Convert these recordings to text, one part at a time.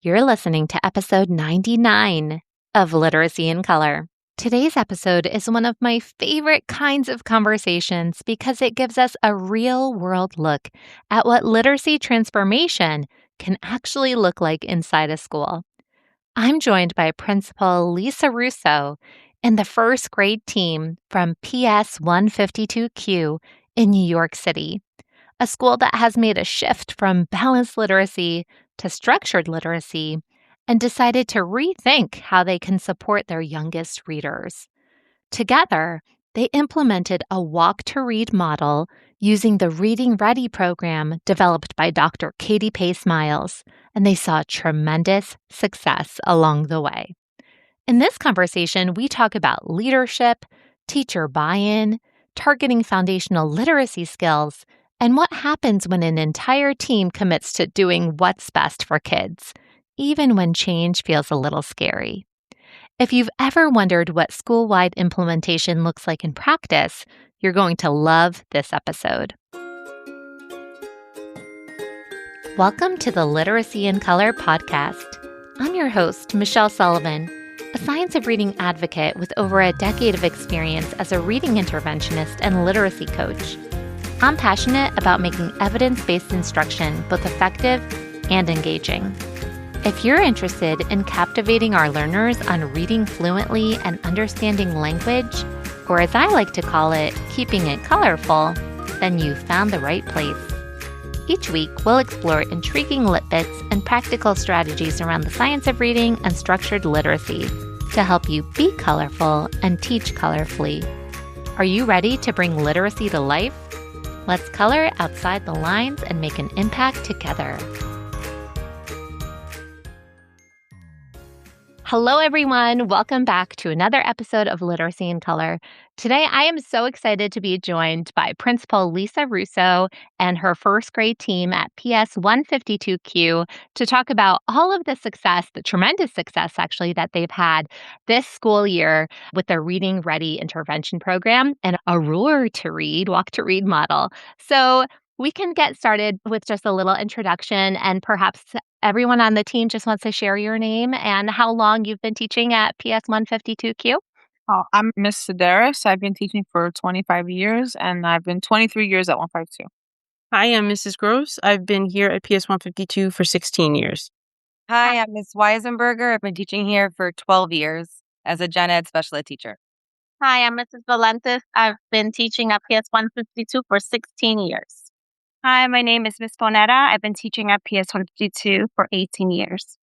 You're listening to episode 99 of Literacy in Color. Today's episode is one of my favorite kinds of conversations because it gives us a real-world look at what literacy transformation can actually look like inside a school. I'm joined by Principal Lisa Russo and the first grade team from PS 152Q in New York City, a school that has made a shift from balanced literacy to structured literacy and decided to rethink how they can support their youngest readers. Together, they implemented a walk-to-read model using the Reading Ready program developed by Dr. Katie Pace Miles, and they saw tremendous success along the way. In this conversation, we talk about leadership, teacher buy-in, targeting foundational literacy skills, and what happens when an entire team commits to doing what's best for kids, even when change feels a little scary. If you've ever wondered what school-wide implementation looks like in practice, you're going to love this episode. Welcome to the Literacy in Color podcast. I'm your host, Michelle Sullivan, a science of reading advocate with over a decade of experience as a reading interventionist and literacy coach. I'm passionate about making evidence-based instruction both effective and engaging. If you're interested in captivating our learners on reading fluently and understanding language, or as I like to call it, keeping it colorful, then you've found the right place. Each week, we'll explore intriguing lit bits and practical strategies around the science of reading and structured literacy to help you be colorful and teach colorfully. Are you ready to bring literacy to life? Let's color outside the lines and make an impact together. Hello, everyone. Welcome back to another episode of Literacy in Color. Today, I am so excited to be joined by Principal Lisa Russo and her first grade team at PS 152Q to talk about all of the success, the tremendous success actually that they've had this school year with their Reading Ready intervention program and a Roar to Read, Walk to Read model. So we can get started with just a little introduction, and perhaps everyone on the team just wants to share your name and how long you've been teaching at PS 152Q. I'm Miss Sedaris. I've been teaching for 25 years, and I've been 23 years at 152. Hi, I'm Mrs. Gross. I've been here at PS 152 for 16 years. Hi, I'm Ms. Weisenberger. I've been teaching here for 12 years as a gen ed special ed teacher. Hi, I'm Mrs. Valentis. I've been teaching at PS 152 for 16 years. Hi, my name is Ms. Bonetta. I've been teaching at PS 152 for 18 years.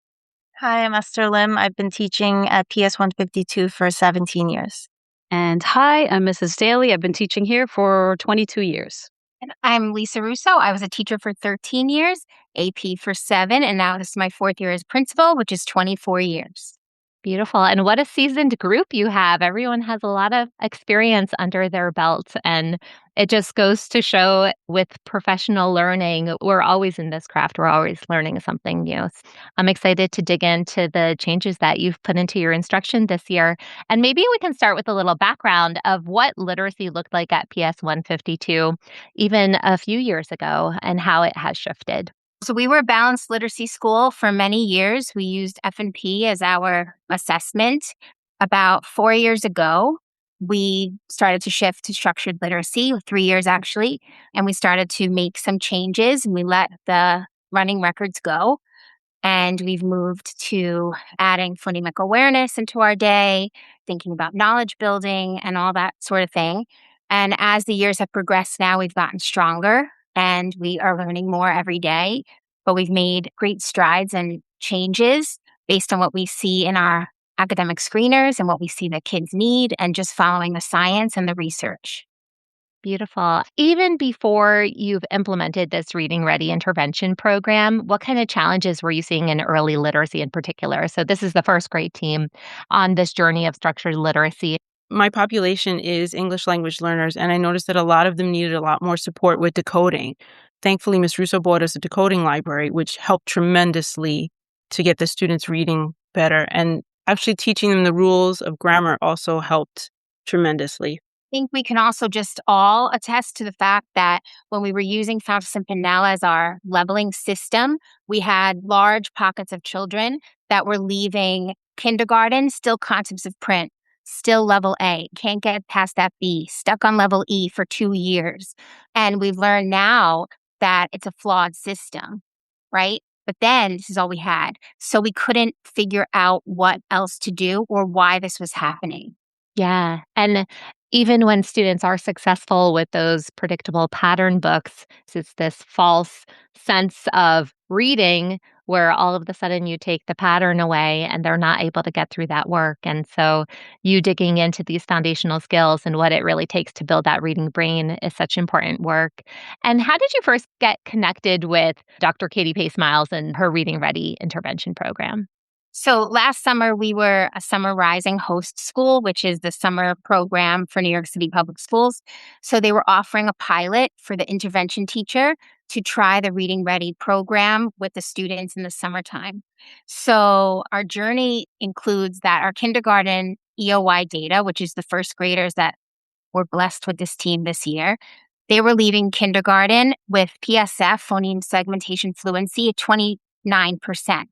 Hi, I'm Esther Lim. I've been teaching at PS 152 for 17 years. And hi, I'm Mrs. Daly. I've been teaching here for 22 years. And I'm Lisa Russo. I was a teacher for 13 years, AP for 7, and now this is my 4th year as principal, which is 24 years. Beautiful. And what a seasoned group you have. Everyone has a lot of experience under their belt. And it just goes to show with professional learning, we're always in this craft. We're always learning something new. I'm excited to dig into the changes that you've put into your instruction this year. And maybe we can start with a little background of what literacy looked like at PS 152 even a few years ago and how it has shifted. So we were a balanced literacy school for many years. We used F&P as our assessment. About 4 years ago, we started to shift to structured literacy, 3 years actually, and we started to make some changes and we let the running records go. And we've moved to adding phonemic awareness into our day, thinking about knowledge building and all that sort of thing. And as the years have progressed now, we've gotten stronger. And we are learning more every day, but we've made great strides and changes based on what we see in our academic screeners and what we see that kids need and just following the science and the research. Beautiful. Even before you've implemented this Reading Ready intervention program, what kind of challenges were you seeing in early literacy in particular? So this is the first grade team on this journey of structured literacy. My population is English language learners, and I noticed that a lot of them needed a lot more support with decoding. Thankfully, Ms. Russo bought us a decoding library, which helped tremendously to get the students reading better. And actually teaching them the rules of grammar also helped tremendously. think we can also just all attest to the fact that when we were using Fountas and Pinnell as our leveling system, we had large pockets of children that were leaving kindergarten, still concepts of print, still level A, can't get past that B, stuck on level E for 2 years. And we've learned now that it's a flawed system, right? But then this is all we had. So we couldn't figure out what else to do or why this was happening. Yeah. And even when students are successful with those predictable pattern books, it's this false sense of reading where all of a sudden you take the pattern away and they're not able to get through that work. And so you digging into these foundational skills and what it really takes to build that reading brain is such important work. And how did you first get connected with Dr. Katie Pace Miles and her Reading Ready intervention program? So last summer, we were a Summer Rising host school, which is the summer program for New York City Public Schools. So they were offering a pilot for the intervention teacher to try the Reading Ready program with the students in the summertime. So our journey includes that our kindergarten EOY data, which is the first graders that were blessed with this team this year, they were leaving kindergarten with PSF, phoneme segmentation fluency, at 29%.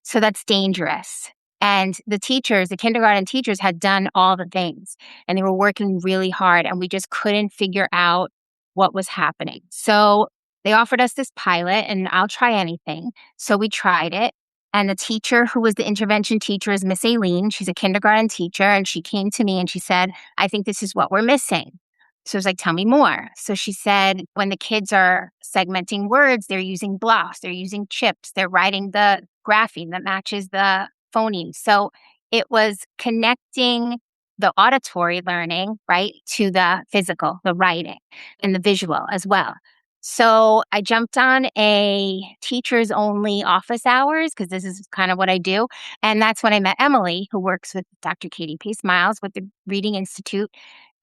So that's dangerous. And the teachers, the kindergarten teachers, had done all the things and they were working really hard, and we just couldn't figure out what was happening. So they offered us this pilot, and I'll try anything. So we tried it. And the teacher who was the intervention teacher is Miss Aileen. She's a kindergarten teacher. And she came to me and she said, I think this is what we're missing. So I was like, tell me more. So she said, when the kids are segmenting words, they're using blocks, they're using chips, they're writing the grapheme that matches the phoneme. So it was connecting the auditory learning, right, to the physical, the writing, and the visual as well. So I jumped on a teachers only office hours because this is kind of what I do. And that's when I met Emily, who works with Dr. Katie Pace Miles with the Reading Institute.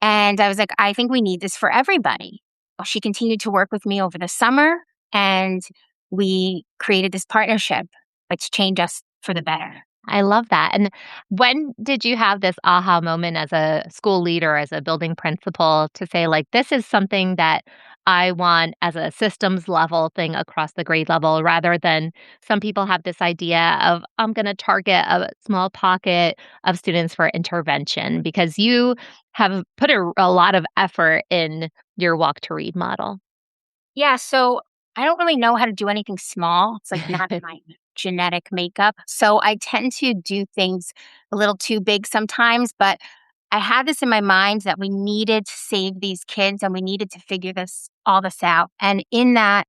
And I was like, I think we need this for everybody. Well, she continued to work with me over the summer, and we created this partnership, which changed us for the better. I love that. And when did you have this aha moment as a school leader, as a building principal, to say, like, this is something that I want as a systems level thing across the grade level, rather than some people have this idea of, I'm going to target a small pocket of students for intervention, because you have put a lot of effort in your walk to read model. Yeah, so I don't really know how to do anything small. It's like not my genetic makeup. So I tend to do things a little too big sometimes, but I had this in my mind that we needed to save these kids and we needed to figure all this out. And in that,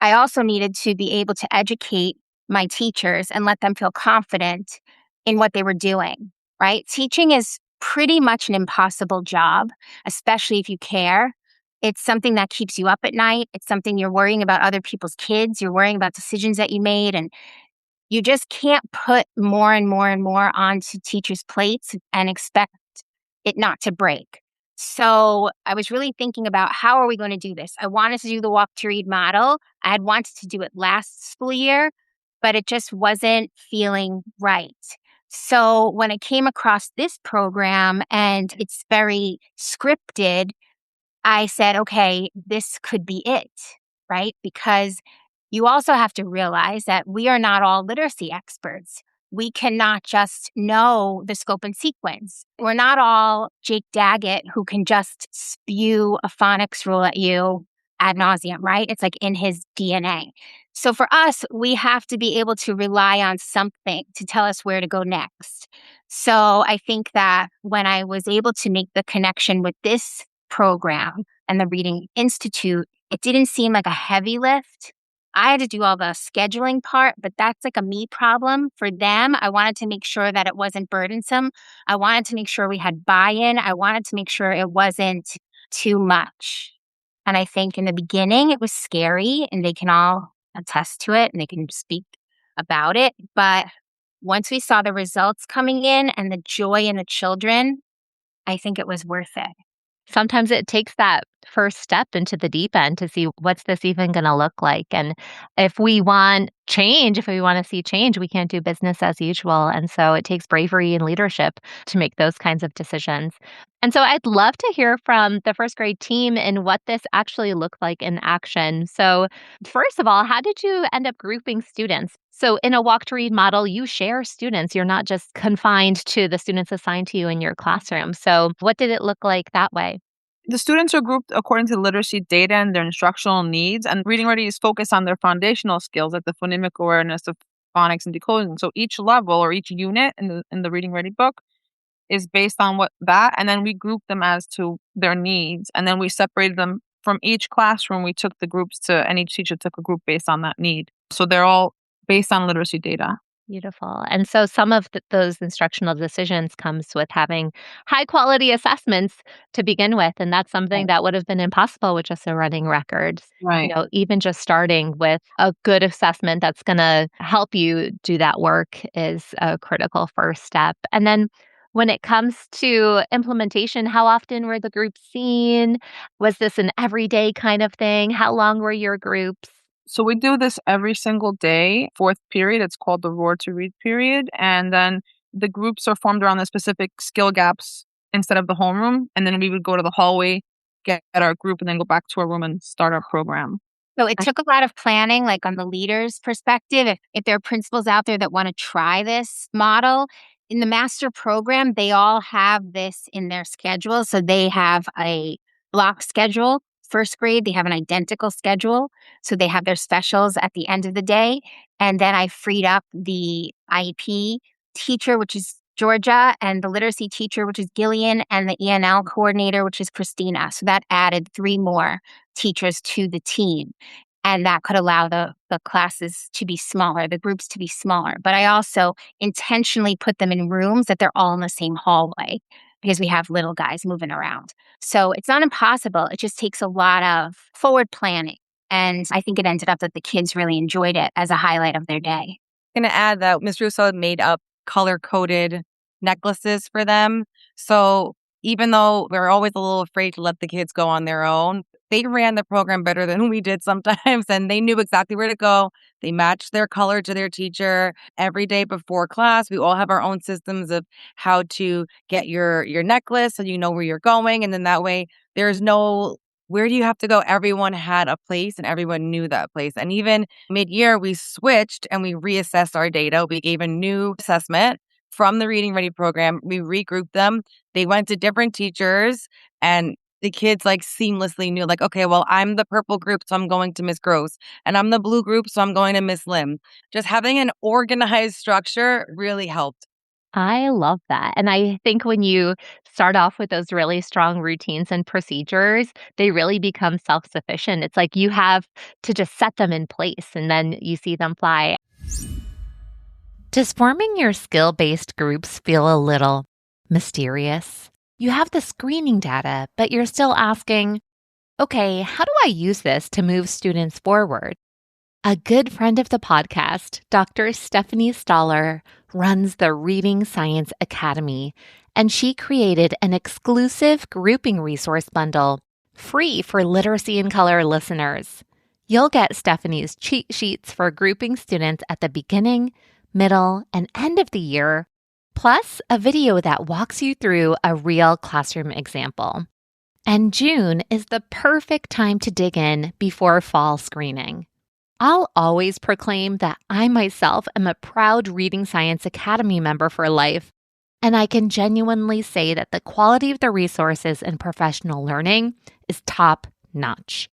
I also needed to be able to educate my teachers and let them feel confident in what they were doing, right? Teaching is pretty much an impossible job, especially if you care. It's something that keeps you up at night. It's something you're worrying about other people's kids. You're worrying about decisions that you made. And you just can't put more and more and more onto teachers' plates and expect it not to break. So I was really thinking about, how are we going to do this? I wanted to do the walk to read model. I had wanted to do it last school year, but it just wasn't feeling right. So when I came across this program and it's very scripted, I said, okay, this could be it, right? Because you also have to realize that we are not all literacy experts. We cannot just know the scope and sequence. We're not all Jake Daggett who can just spew a phonics rule at you ad nauseum, right? It's like in his DNA. So for us, we have to be able to rely on something to tell us where to go next. So I think that when I was able to make the connection with this program and the Reading Institute, it didn't seem like a heavy lift. I had to do all the scheduling part, but that's like a me problem. For them, I wanted to make sure that it wasn't burdensome. I wanted to make sure we had buy-in. I wanted to make sure it wasn't too much. And I think in the beginning, it was scary, and they can all attest to it and they can speak about it. But once we saw the results coming in and the joy in the children, I think it was worth it. Sometimes it takes that first step into the deep end to see what's this even going to look like. And if we want change, if we want to see change, we can't do business as usual. And so it takes bravery and leadership to make those kinds of decisions. And so I'd love to hear from the first grade team and what this actually looked like in action. So, first of all, how did you end up grouping students? So, in a walk to read model, you share students. You're not just confined to the students assigned to you in your classroom. So, what did it look like that way? The students are grouped according to literacy data and their instructional needs, and Reading Ready is focused on their foundational skills like the phonemic awareness of phonics and decoding. So each level or each unit in the Reading Ready book is based on and then we group them as to their needs, and then we separated them from each classroom. We took the groups and each teacher took a group based on that need. So they're all based on literacy data. Beautiful. And so some of those instructional decisions comes with having high quality assessments to begin with. And that's something that would have been impossible with just a running record. Right. Even just starting with a good assessment that's going to help you do that work is a critical first step. And then when it comes to implementation, how often were the groups seen? Was this an everyday kind of thing? How long were your groups? So we do this every single day, fourth period. It's called the Roar to Read period. And then the groups are formed around the specific skill gaps instead of the homeroom. And then we would go to the hallway, get our group, and then go back to our room and start our program. So it took a lot of planning, like on the leader's perspective. If there are principals out there that want to try this model, in the master program, they all have this in their schedule. So they have a block schedule. First grade, they have an identical schedule. So they have their specials at the end of the day. And then I freed up the IEP teacher, which is Georgia, and the literacy teacher, which is Gillian, and the ENL coordinator, which is Christina. So that added 3 more teachers to the team. And that could allow the classes to be smaller, the groups to be smaller. But I also intentionally put them in rooms that they're all in the same hallway because we have little guys moving around. So it's not impossible. It just takes a lot of forward planning. And I think it ended up that the kids really enjoyed it as a highlight of their day. I'm going to add that Ms. Russo had made up color-coded necklaces for them. So even though we're always a little afraid to let the kids go on their own, they ran the program better than we did sometimes, and they knew exactly where to go. They matched their color to their teacher every day before class. We all have our own systems of how to get your necklace so you know where you're going. And then that way there's no, where do you have to go? Everyone had a place and everyone knew that place. And even mid-year, we switched and we reassessed our data. We gave a new assessment from the Reading Ready program. We regrouped them. They went to different teachers, and the kids seamlessly knew okay, well, I'm the purple group, so I'm going to Miss Gross, and I'm the blue group, so I'm going to Miss Lim. Just having an organized structure really helped. I love that. And I think when you start off with those really strong routines and procedures, they really become self-sufficient. It's like you have to just set them in place and then you see them fly. Does forming your skill-based groups feel a little mysterious? You have the screening data, but you're still asking, okay, how do I use this to move students forward? A good friend of the podcast, Dr. Stephanie Stoller, runs the Reading Science Academy, and she created an exclusive grouping resource bundle free for Literacy in Color listeners. You'll get Stephanie's cheat sheets for grouping students at the beginning, middle, and end of the year, plus a video that walks you through a real classroom example. And June is the perfect time to dig in before fall screening. I'll always proclaim that I myself am a proud Reading Science Academy member for life, and I can genuinely say that the quality of the resources and professional learning is top-notch.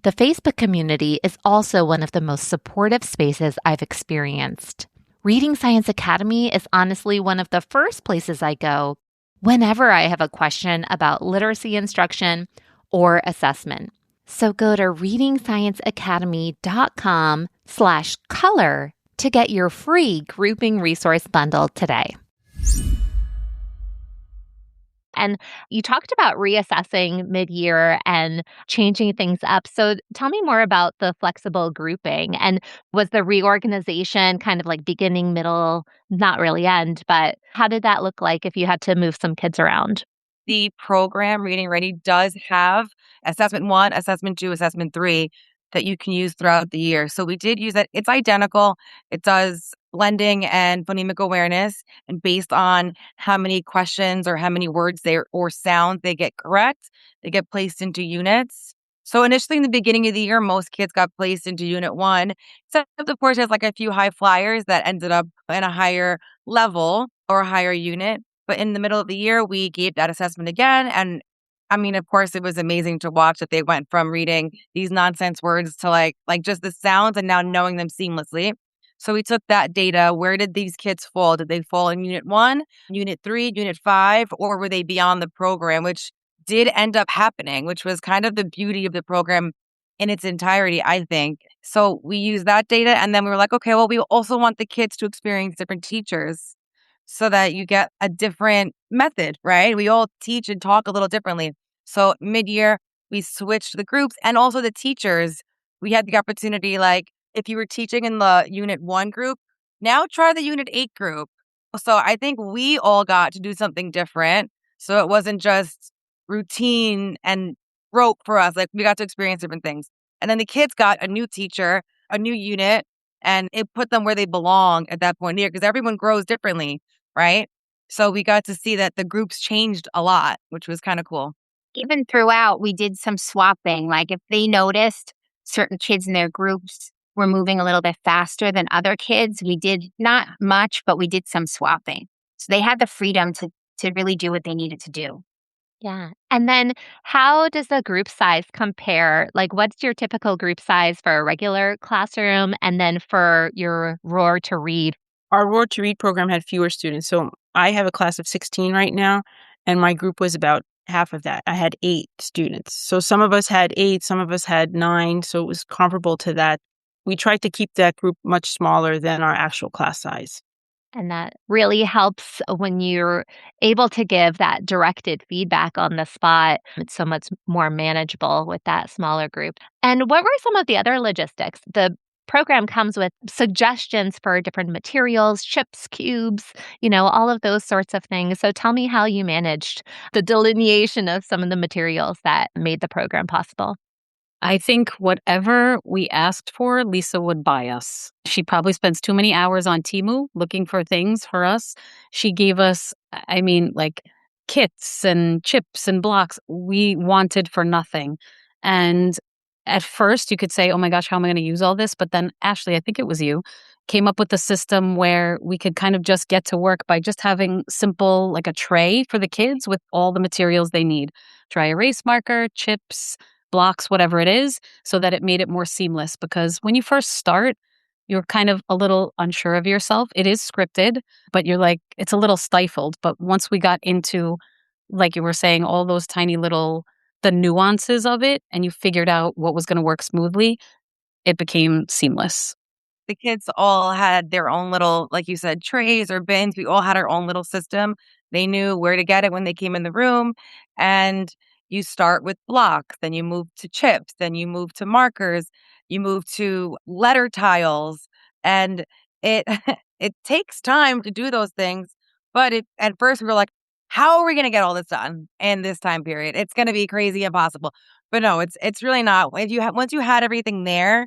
The Facebook community is also one of the most supportive spaces I've experienced. Reading Science Academy is honestly one of the first places I go whenever I have a question about literacy instruction or assessment. So go to readingscienceacademy.com/color to get your free grouping resource bundle today. And you talked about reassessing mid-year and changing things up. So tell me more about the flexible grouping. And was the reorganization kind of beginning, middle, not really end, but how did that look like if you had to move some kids around? the program Reading Ready does have assessment 1, assessment 2, assessment 3 that you can use throughout the year. So we did use it. It's identical. It does blending and phonemic awareness, and based on how many questions or how many words or sounds they get correct, they get placed into units. So initially in the beginning of the year, most kids got placed into unit 1, except of course there's like a few high flyers that ended up in a higher level or a higher unit. But in the middle of the year, we gave that assessment again. And I mean, of course, it was amazing to watch that they went from reading these nonsense words to like just the sounds and now knowing them seamlessly. So we took that data. Where did these kids fall? Did they fall in unit 1, unit 3, unit 5, or were they beyond the program, which did end up happening, which was kind of the beauty of the program in its entirety, I think. So we used that data, and then we were like, okay, well, we also want the kids to experience different teachers so that you get a different method, right? We all teach and talk a little differently. So mid-year, we switched the groups and also the teachers. We had the opportunity, like, if you were teaching in the unit 1 group, now try the unit 8 group. So I think we all got to do something different. So it wasn't just routine and rote for us. Like, we got to experience different things. And then the kids got a new teacher, a new unit, and it put them where they belong at that point here because everyone grows differently, right? So we got to see that the groups changed a lot, which was kind of cool. Even throughout, we did some swapping. Like if they noticed certain kids in their groups were moving a little bit faster than other kids, we did not much, but we did some swapping. So they had the freedom to really do what they needed to do. Yeah. And then how does the group size compare? Like, what's your typical group size for a regular classroom and then for your Roar to Read? Our Roar to Read program had fewer students. So I have a class of 16 right now, and my group was about half of that. I had 8 students. So some of us had 8, some of us had 9. So it was comparable to that. We tried to keep that group much smaller than our actual class size. And that really helps when you're able to give that directed feedback on the spot. It's so much more manageable with that smaller group. And what were some of the other logistics? The program comes with suggestions for different materials, chips, cubes, all of those sorts of things. So tell me how you managed the delineation of some of the materials that made the program possible. I think whatever we asked for, Lisa would buy us. She probably spends too many hours on Temu looking for things for us. She gave us, like kits and chips and blocks we wanted for nothing. And at first you could say, oh my gosh, how am I going to use all this? But then Ashley, I think it was you, came up with a system where we could kind of just get to work by just having simple, like a tray for the kids with all the materials they need. Dry erase marker, chips, blocks, whatever it is, so that it made it more seamless. Because when you first start, you're kind of a little unsure of yourself. It is scripted, but you're like, it's a little stifled. But once we got into, like you were saying, all those tiny little, the nuances of it, and you figured out what was going to work smoothly, it became seamless. The kids all had their own little, like you said, trays or bins. We all had our own little system. They knew where to get it when they came in the room. And you start with blocks, then you move to chips, then you move to markers, you move to letter tiles. And it it takes time to do those things. But at first we were like, how are we going to get all this done in this time period? It's going to be crazy impossible. But no, it's really not. If you once you had everything there,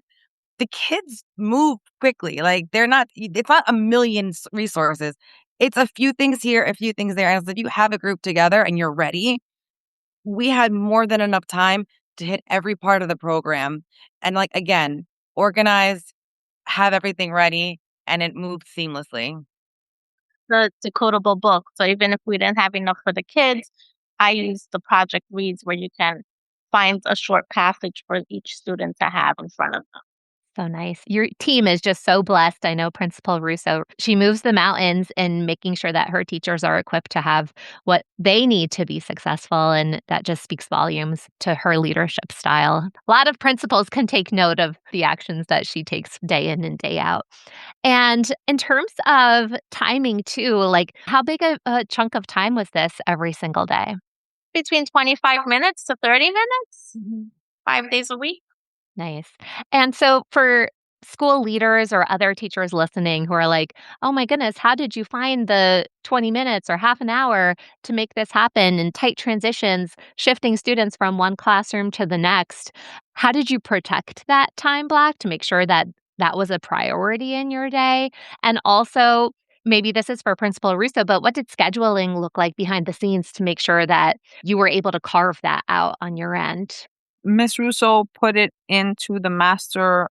the kids move quickly. Like it's not a million resources. It's a few things here, a few things there. And so if you have a group together and you're ready, we had more than enough time to hit every part of the program. And like, again, organize, have everything ready, and it moved seamlessly. The decodable book. So even if we didn't have enough for the kids, I used the project reads where you can find a short passage for each student to have in front of them. So nice. Your team is just so blessed. I know Principal Russo, she moves the mountains in making sure that her teachers are equipped to have what they need to be successful. And that just speaks volumes to her leadership style. A lot of principals can take note of the actions that she takes day in and day out. And in terms of timing too, like how big a chunk of time was this every single day? Between 25 minutes to 30 minutes, 5 days a week. Nice. And so for school leaders or other teachers listening who are like, oh my goodness, how did you find the 20 minutes or half an hour to make this happen in tight transitions, shifting students from one classroom to the next? How did you protect that time block to make sure that that was a priority in your day? And also, maybe this is for Principal Russo, but what did scheduling look like behind the scenes to make sure that you were able to carve that out on your end? Miss Russo put it into the master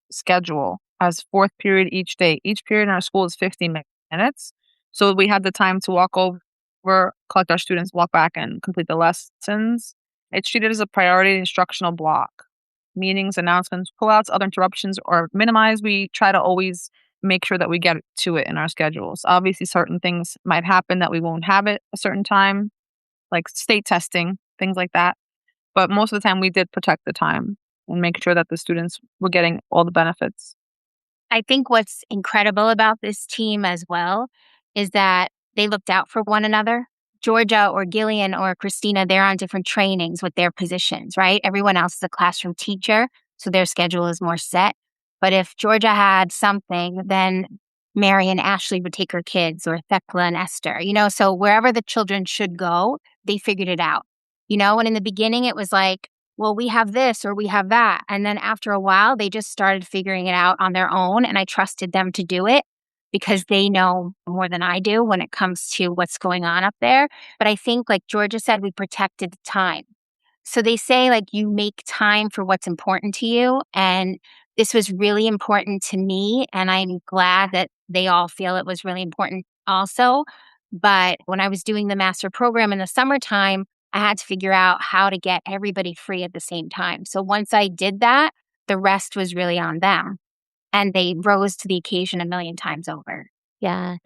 schedule as fourth period each day. Each period in our school is 50 minutes. So we had the time to walk over, collect our students, walk back, and complete the lessons. It's treated as a priority instructional block. Meetings, announcements, pullouts, other interruptions are minimized. We try to always make sure that we get to it in our schedules. Obviously, certain things might happen that we won't have it a certain time, like state testing, things like that. But most of the time, we did protect the time and make sure that the students were getting all the benefits. I think what's incredible about this team as well is that they looked out for one another. Georgia or Gillian or Christina, they're on different trainings with their positions, right? Everyone else is a classroom teacher, so their schedule is more set. But if Georgia had something, then Mary and Ashley would take her kids, or Thecla and Esther, so wherever the children should go, they figured it out, and in the beginning it was like, well, we have this or we have that. And then after a while, they just started figuring it out on their own. And I trusted them to do it because they know more than I do when it comes to what's going on up there. But I think, like Georgia said, we protected the time. So they say, like, you make time for what's important to you. And this was really important to me. And I'm glad that they all feel it was really important also. But when I was doing the master program in the summertime, I had to figure out how to get everybody free at the same time. So once I did that, the rest was really on them. And they rose to the occasion a million times over. Yeah.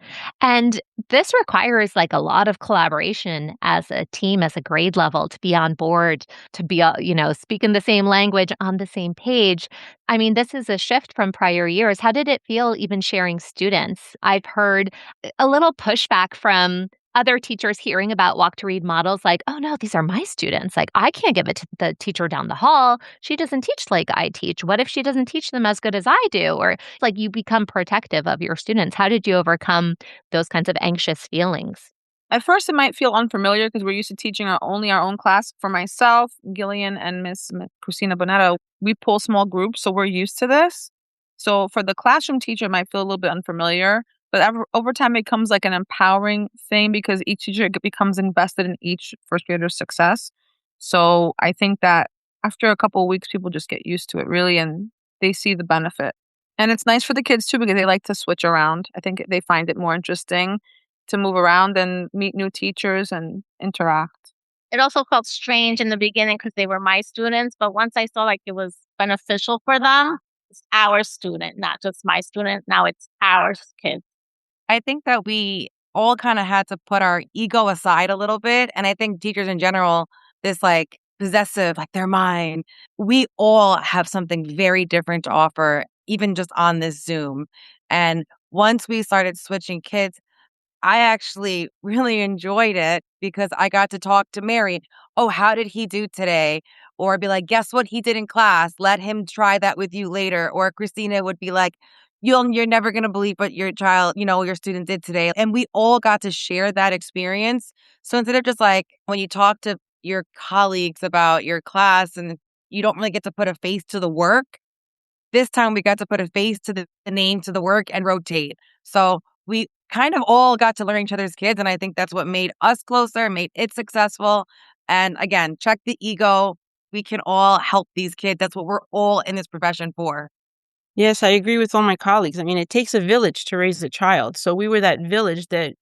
And this requires like a lot of collaboration as a team, as a grade level to be on board, to be, speaking the same language on the same page. I mean, this is a shift from prior years. How did it feel even sharing students? I've heard a little pushback from other teachers hearing about walk to read models like, oh no, these are my students. Like, I can't give it to the teacher down the hall. She doesn't teach like I teach. What if she doesn't teach them as good as I do? Or like you become protective of your students. How did you overcome those kinds of anxious feelings? At first, it might feel unfamiliar because we're used to teaching only our own class. For myself, Gillian, and Miss Christina Bonetta, we pull small groups, so we're used to this. So for the classroom teacher, it might feel a little bit unfamiliar, but over time, it becomes like an empowering thing because each teacher becomes invested in each first grader's success. So I think that after a couple of weeks, people just get used to it really, and they see the benefit. And it's nice for the kids too because they like to switch around. I think they find it more interesting to move around and meet new teachers and interact. It also felt strange in the beginning because they were my students, but once I saw like it was beneficial for them, it's our student, not just my student. Now it's our kids. I think that we all kind of had to put our ego aside a little bit. And I think teachers in general, this like possessive, like they're mine. We all have something very different to offer, even just on this Zoom. And once we started switching kids, I actually really enjoyed it because I got to talk to Mary. Oh, how did he do today? Or be like, guess what he did in class? Let him try that with you later. Or Christina would be like, you're never going to believe what your child, your student did today. And we all got to share that experience. So instead of just like when you talk to your colleagues about your class and you don't really get to put a face to the work, this time we got to put a face to the name to the work and rotate. So we kind of all got to learn each other's kids. And I think that's what made us closer, made it successful. And again, check the ego. We can all help these kids. That's what we're all in this profession for. Yes, I agree with all my colleagues. I mean, it takes a village to raise a child. So we were that village that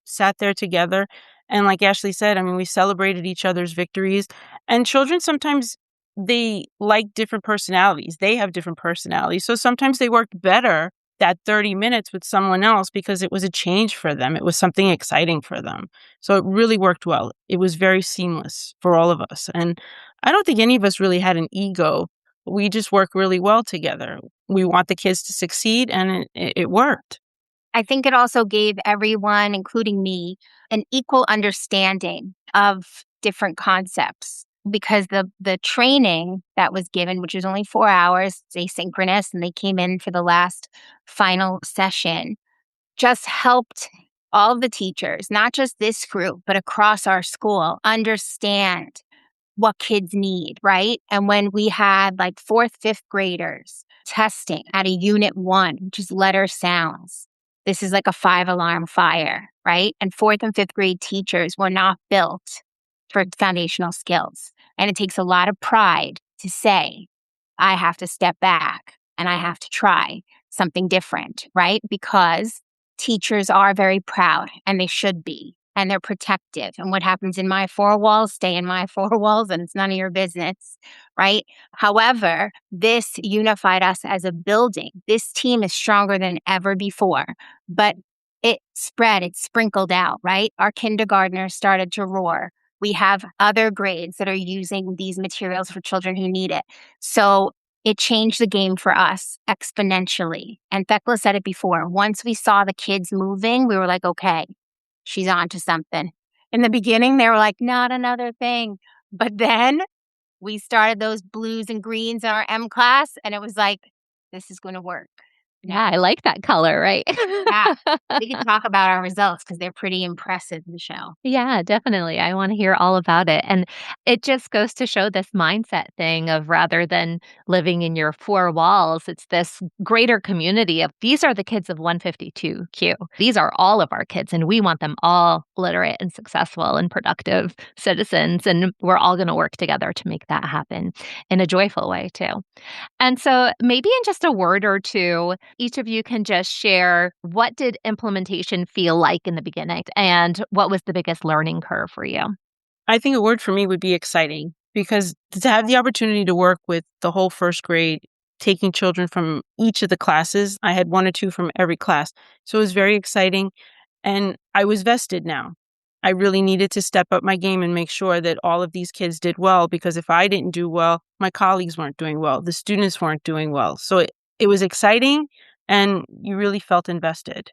sat there together. And like Ashley said, I mean, we celebrated each other's victories. And children sometimes they like different personalities. They have different personalities. So sometimes they worked better that 30 minutes with someone else because it was a change for them. It was something exciting for them. So it really worked well. It was very seamless for all of us. And I don't think any of us really had an ego. We just work really well together. We want the kids to succeed, and it worked. I think it also gave everyone, including me, an equal understanding of different concepts. because the training that was given, which was only 4 hours, it's asynchronous, and they came in for the last final session, just helped all of the teachers, not just this group, but across our school, understand what kids need, right? And when we had like 4th, 5th graders testing at a unit 1, which is letter sounds, this is like a 5-alarm fire, right? And 4th and 5th grade teachers were not built for foundational skills. And it takes a lot of pride to say, I have to step back and I have to try something different, right? Because teachers are very proud, and they should be, and they're protective. And what happens in my 4 walls, stay in my 4 walls, and it's none of your business, right? However, this unified us as a building. This team is stronger than ever before, but it spread, it sprinkled out, right? Our kindergartners started to roar. We have other grades that are using these materials for children who need it. So it changed the game for us exponentially. And Thecla said it before. Once we saw the kids moving, we were like, okay, she's on to something. In the beginning, they were like, not another thing. But then we started those blues and greens in our M class, and it was like, this is going to work. Yeah, I like that color, right? Yeah. We can talk about our results because they're pretty impressive, Michelle. Yeah, definitely. I want to hear all about it. And it just goes to show this mindset thing of rather than living in your 4 walls, it's this greater community of these are the kids of 152Q. These are all of our kids, and we want them all literate and successful and productive citizens. And we're all going to work together to make that happen in a joyful way, too. And so maybe in just a word or two, each of you can just share what did implementation feel like in the beginning and what was the biggest learning curve for you? I think a word for me would be exciting, because to have the opportunity to work with the whole 1st grade, taking children from each of the classes, I had 1 or 2 from every class. So it was very exciting, and I was vested now. I really needed to step up my game and make sure that all of these kids did well, because if I didn't do well, my colleagues weren't doing well, the students weren't doing well. So it was exciting, and you really felt invested.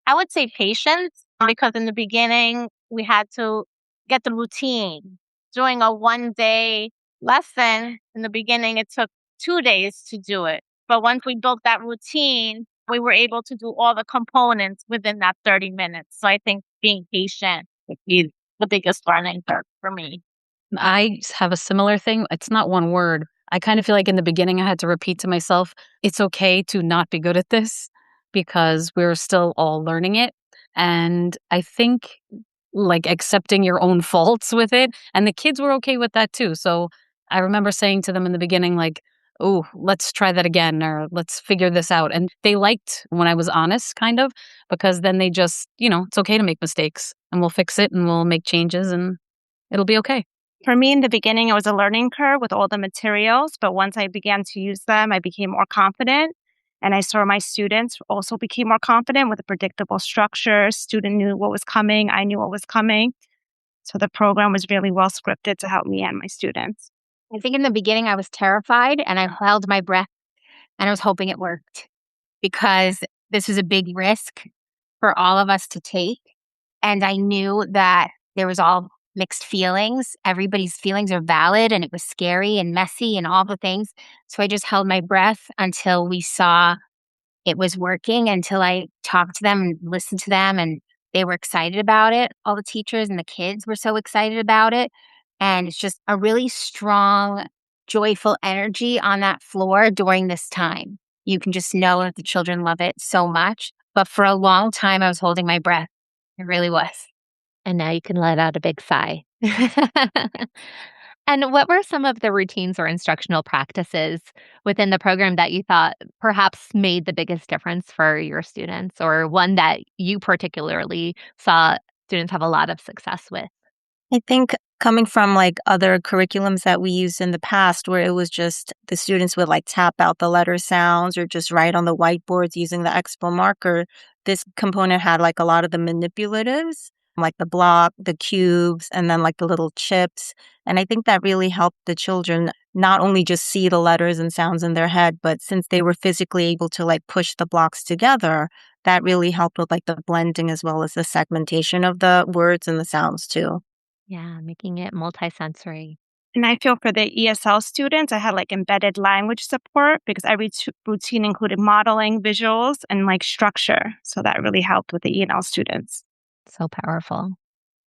I would say patience, because in the beginning, we had to get the routine. Doing a 1-day lesson, in the beginning, it took 2 days to do it. But once we built that routine, we were able to do all the components within that 30 minutes. So I think being patient would be the biggest learning curve for me. I have a similar thing. It's not one word. I kind of feel like in the beginning I had to repeat to myself, it's okay to not be good at this because we're still all learning it. And I think like accepting your own faults with it. And the kids were okay with that too. So I remember saying to them in the beginning, like, oh, let's try that again, or let's figure this out. And they liked when I was honest, kind of, because then they just, it's okay to make mistakes and we'll fix it and we'll make changes and it'll be okay. For me, in the beginning, it was a learning curve with all the materials, but once I began to use them, I became more confident. And I saw my students also became more confident with a predictable structure. Student knew what was coming. I knew what was coming. So the program was really well scripted to help me and my students. I think in the beginning I was terrified and I held my breath and I was hoping it worked because this was a big risk for all of us to take. And I knew that there was all mixed feelings. Everybody's feelings are valid and it was scary and messy and all the things. So I just held my breath until we saw it was working, until I talked to them and listened to them and they were excited about it. All the teachers and the kids were so excited about it. And it's just a really strong, joyful energy on that floor during this time. You can just know that the children love it so much. But for a long time, I was holding my breath. It really was. And now you can let out a big sigh. And what were some of the routines or instructional practices within the program that you thought perhaps made the biggest difference for your students, or one that you particularly saw students have a lot of success with? I think coming from like other curriculums that we used in the past where it was just the students would like tap out the letter sounds or just write on the whiteboards using the expo marker, this component had like a lot of the manipulatives, like the block, the cubes, and then like the little chips. And I think that really helped the children not only just see the letters and sounds in their head, but since they were physically able to like push the blocks together, that really helped with like the blending as well as the segmentation of the words and the sounds too. Yeah, making it multisensory. And I feel for the ESL students, I had like embedded language support because every routine included modeling, visuals, and like structure. So that really helped with the E&L students. So powerful.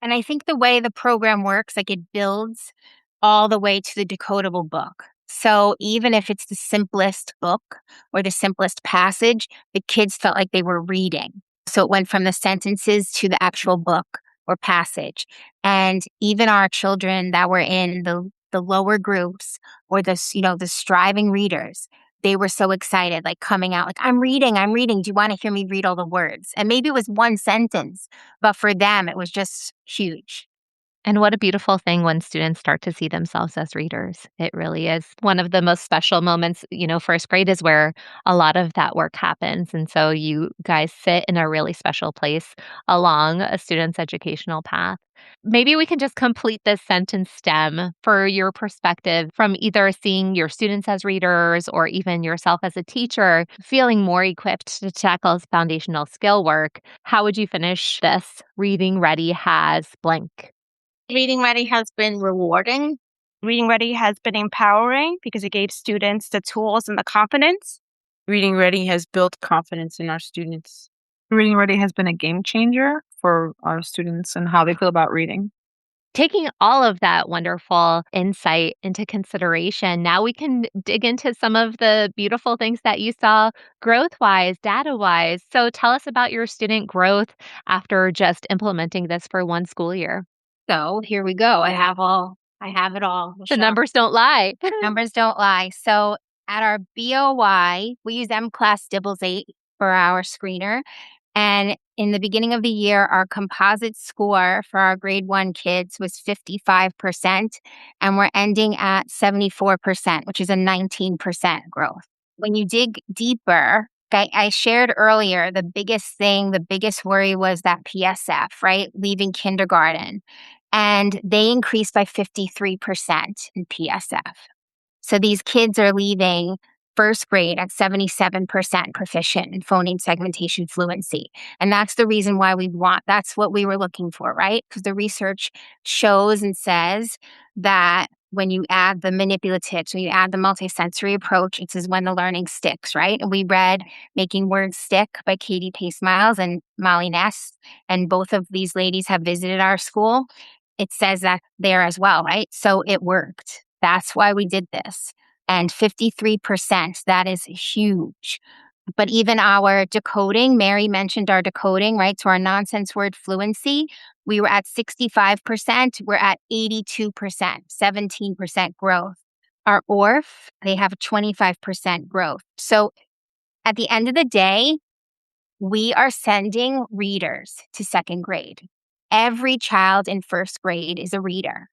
And I think the way the program works, like it builds all the way to the decodable book. So even if it's the simplest book or the simplest passage, the kids felt like they were reading. So it went from the sentences to the actual book or passage. And even our children that were in the lower groups or the striving readers, they were so excited, like coming out, like, I'm reading. Do you want to hear me read all the words? And maybe it was one sentence, but for them, it was just huge. And what a beautiful thing when students start to see themselves as readers. It really is one of the most special moments. First grade is where a lot of that work happens. And so you guys sit in a really special place along a student's educational path. Maybe we can just complete this sentence stem for your perspective from either seeing your students as readers or even yourself as a teacher, feeling more equipped to tackle foundational skill work. How would you finish this? Reading Ready has blank. Reading Ready has been rewarding. Reading Ready has been empowering because it gave students the tools and the confidence. Reading Ready has built confidence in our students. Reading Ready has been a game changer for our students and how they feel about reading. Taking all of that wonderful insight into consideration, now we can dig into some of the beautiful things that you saw growth-wise, data-wise. So tell us about your student growth after just implementing this for one school year. So here we go. I have it all. The numbers don't lie. Numbers don't lie. So at our BOY, we use M-Class Dibbles 8 for our screener. And in the beginning of the year, our composite score for our grade 1 kids was 55%, and we're ending at 74%, which is a 19% growth. When you dig deeper, I shared earlier the biggest worry was that PSF, right? Leaving kindergarten. And they increased by 53% in PSF. So these kids are leaving first grade at 77% proficient in phoneme segmentation fluency. And that's the reason why that's what we were looking for, right? Because the research shows and says that when you add the manipulatives, when you add the multisensory approach, it is when the learning sticks, right? And we read Making Words Stick by Katie Pace Miles and Molly Ness. And both of these ladies have visited our school. It says that there as well, right? So it worked. That's why we did this. And 53%, that is huge. But even our decoding, Mary mentioned our decoding, right? So our nonsense word fluency, we were at 65%. We're at 82%, 17% growth. Our ORF, they have a 25% growth. So at the end of the day, we are sending readers to second grade. Every child in first grade is a reader.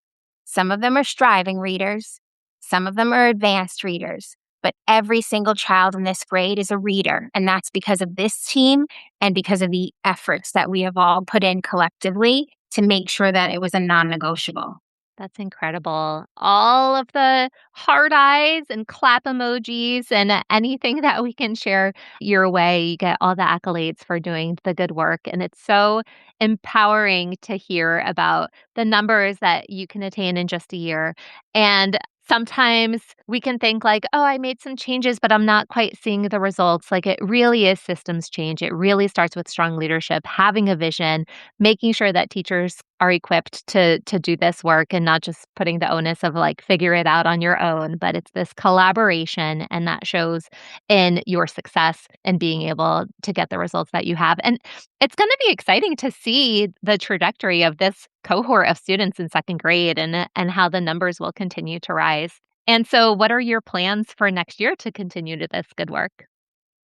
Some of them are striving readers. Some of them are advanced readers. But every single child in this grade is a reader. And that's because of this team and because of the efforts that we have all put in collectively to make sure that it was a non-negotiable. That's incredible. All of the heart eyes and clap emojis and anything that we can share your way. You get all the accolades for doing the good work. And it's so empowering to hear about the numbers that you can attain in just a year. And sometimes we can think like, oh, I made some changes, but I'm not quite seeing the results. Like it really is systems change. It really starts with strong leadership, having a vision, making sure that teachers are equipped to do this work and not just putting the onus of like figure it out on your own, but it's this collaboration and that shows in your success and being able to get the results that you have. And it's going to be exciting to see the trajectory of this cohort of students in second grade and how the numbers will continue to rise. And so what are your plans for next year to continue to this good work?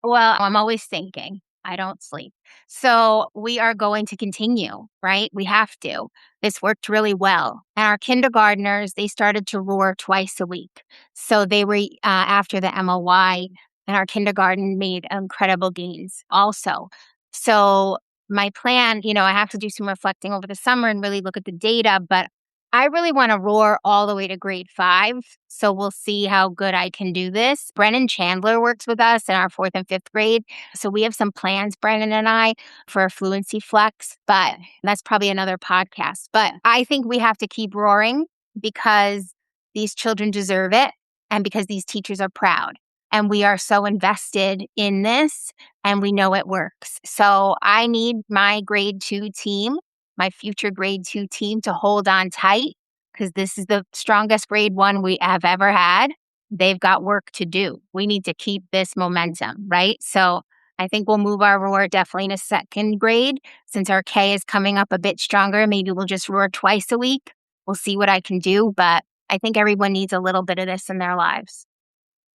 Well, I'm always thinking. I don't sleep. So we are going to continue, right? We have to. This worked really well. And our kindergartners, they started to roar twice a week. So they were after the MOY, and our kindergarten made incredible gains also. So my plan, I have to do some reflecting over the summer and really look at the data, but I really want to roar all the way to grade 5. So we'll see how good I can do this. Brennan Chandler works with us in our 4th and 5th grade. So we have some plans, Brennan and I, for a Fluency Flex, but that's probably another podcast. But I think we have to keep roaring because these children deserve it and because these teachers are proud. And we are so invested in this and we know it works. So I need my grade 2 team, my future grade 2 team to hold on tight because this is the strongest grade 1 we have ever had. They've got work to do. We need to keep this momentum, right? So I think we'll move our roar definitely into second grade. Since our K is coming up a bit stronger, maybe we'll just roar twice a week. We'll see what I can do, but I think everyone needs a little bit of this in their lives.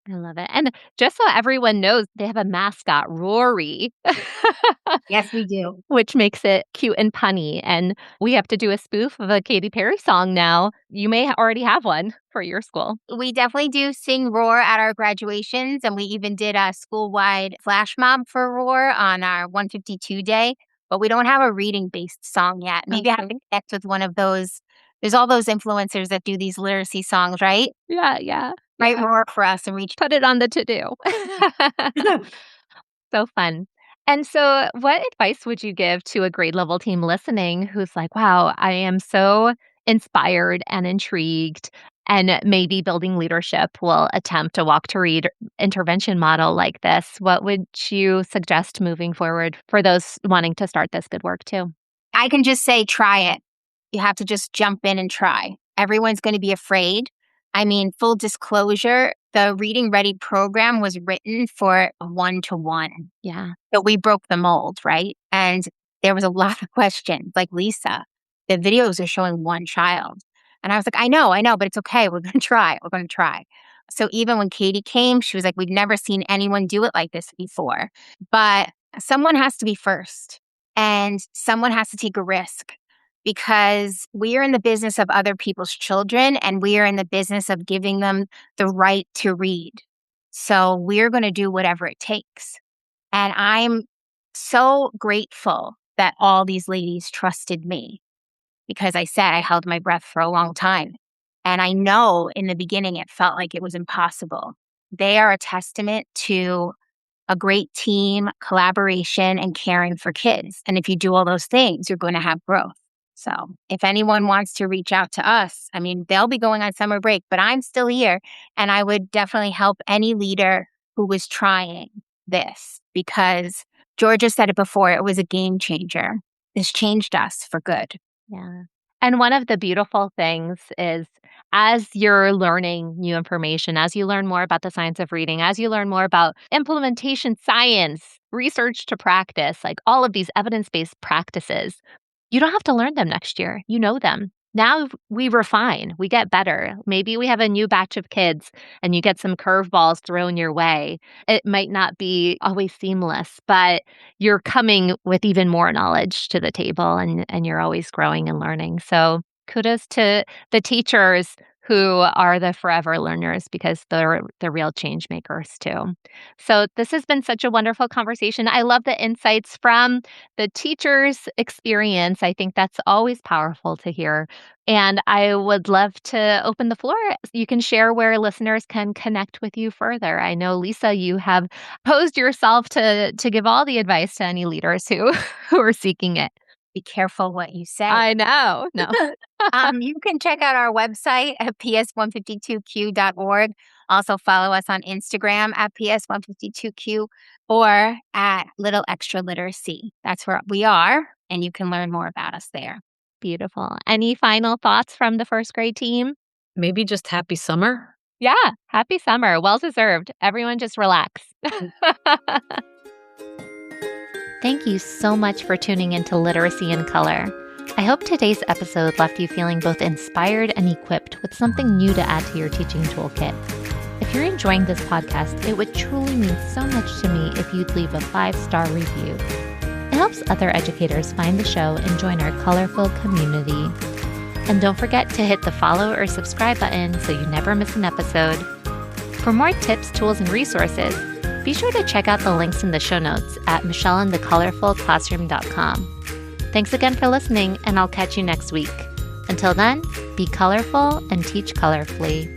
I love it. And just so everyone knows, they have a mascot, Rory. Yes, we do. Which makes it cute and punny. And we have to do a spoof of a Katy Perry song now. You may already have one for your school. We definitely do sing Roar at our graduations, and we even did a school-wide flash mob for Roar on our 152 day, but we don't have a reading-based song yet. Maybe I have to connect with one of those. There's all those influencers that do these literacy songs, right? Yeah. Write Roar for us and reach. Put it on the to-do. So fun. And so what advice would you give to a grade level team listening who's like, wow, I am so inspired and intrigued and maybe building leadership will attempt a walk to read intervention model like this? What would you suggest moving forward for those wanting to start this good work too? I can just say, try it. You have to just jump in and try. Everyone's going to be afraid. I mean, full disclosure, the Reading Ready program was written for a 1-to-1. Yeah. So we broke the mold, right? And there was a lot of questions, like, Lisa, the videos are showing one child. And I was like, I know, but it's okay. We're going to try. So even when Katie came, she was like, we've never seen anyone do it like this before. But someone has to be first and someone has to take a risk. Because we are in the business of other people's children and we are in the business of giving them the right to read. So we're going to do whatever it takes. And I'm so grateful that all these ladies trusted me because I said I held my breath for a long time. And I know in the beginning it felt like it was impossible. They are a testament to a great team, collaboration, and caring for kids. And if you do all those things, you're going to have growth. So if anyone wants to reach out to us, I mean, they'll be going on summer break, but I'm still here. And I would definitely help any leader who was trying this because Georgia said it before, it was a game changer. This changed us for good. Yeah. And one of the beautiful things is as you're learning new information, as you learn more about the science of reading, as you learn more about implementation science, research to practice, like all of these evidence-based practices, you don't have to learn them next year. You know them. Now we refine, we get better. Maybe we have a new batch of kids and you get some curveballs thrown your way. It might not be always seamless, but you're coming with even more knowledge to the table and you're always growing and learning. So kudos to the teachers who are the forever learners because they're the real change makers too. So this has been such a wonderful conversation. I love the insights from the teacher's experience. I think that's always powerful to hear. And I would love to open the floor. You can share where listeners can connect with you further. I know, Lisa, you have posed yourself to give all the advice to any leaders who are seeking it. Be careful what you say. I know. No. You can check out our website at ps152q.org. Also follow us on Instagram at ps152q or at Little Extra Literacy. That's where we are, and you can learn more about us there. Beautiful. Any final thoughts from the first grade team? Maybe just happy summer. Yeah, happy summer. Well deserved. Everyone just relax. Thank you so much for tuning into Literacy in Color. I hope today's episode left you feeling both inspired and equipped with something new to add to your teaching toolkit. If you're enjoying this podcast, it would truly mean so much to me if you'd leave a 5-star review. It helps other educators find the show and join our colorful community. And don't forget to hit the follow or subscribe button so you never miss an episode. For more tips, tools, and resources, be sure to check out the links in the show notes at michelleandthecolorfulclassroom.com. Thanks again for listening, and I'll catch you next week. Until then, be colorful and teach colorfully.